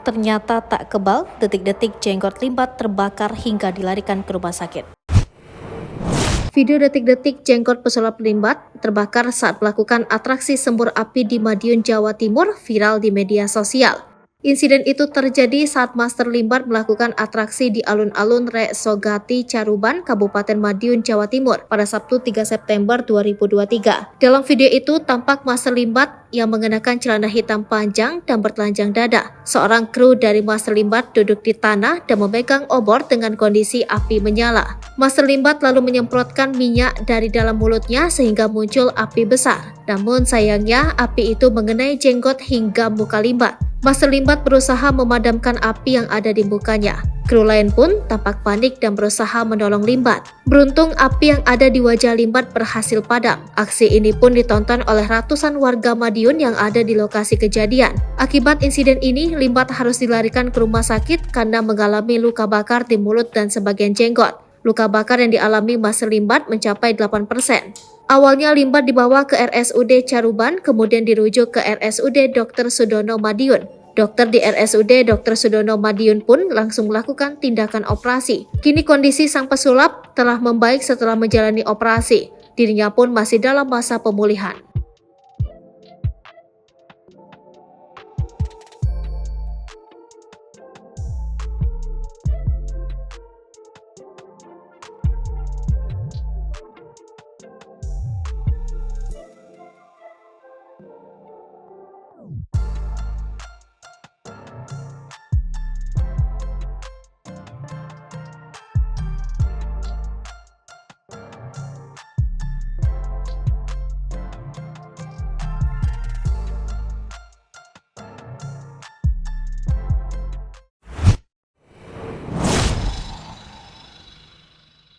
ternyata tak kebal, detik-detik jenggot Limbat terbakar hingga dilarikan ke rumah sakit. Video detik-detik jenggot pesulap Limbat terbakar saat melakukan atraksi sembur api di Madiun, Jawa Timur viral di media sosial. Insiden itu terjadi saat Master Limbat melakukan atraksi di alun-alun Reksogati, Caruban, Kabupaten Madiun, Jawa Timur pada Sabtu 3 September 2023. Dalam video itu tampak Master Limbat yang mengenakan celana hitam panjang dan bertelanjang dada. Seorang kru dari Master Limbat duduk di tanah dan memegang obor dengan kondisi api menyala. Master Limbat lalu menyemprotkan minyak dari dalam mulutnya sehingga muncul api besar. Namun sayangnya api itu mengenai jenggot hingga muka Limbat. Master Limbat berusaha memadamkan api yang ada di mukanya. Kru lain pun tampak panik dan berusaha menolong Limbat. Beruntung api yang ada di wajah Limbat berhasil padam. Aksi ini pun ditonton oleh ratusan warga Madiun yang ada di lokasi kejadian. Akibat insiden ini, Limbat harus dilarikan ke rumah sakit karena mengalami luka bakar di mulut dan sebagian jenggot. Luka bakar yang dialami Master Limbat mencapai 8%. Awalnya Limbat dibawa ke RSUD Caruban, kemudian dirujuk ke RSUD Dr. Sudono Madiun. Dokter di RSUD Dr. Sudono Madiun pun langsung melakukan tindakan operasi. Kini kondisi sang pesulap telah membaik setelah menjalani operasi. Dirinya pun masih dalam masa pemulihan.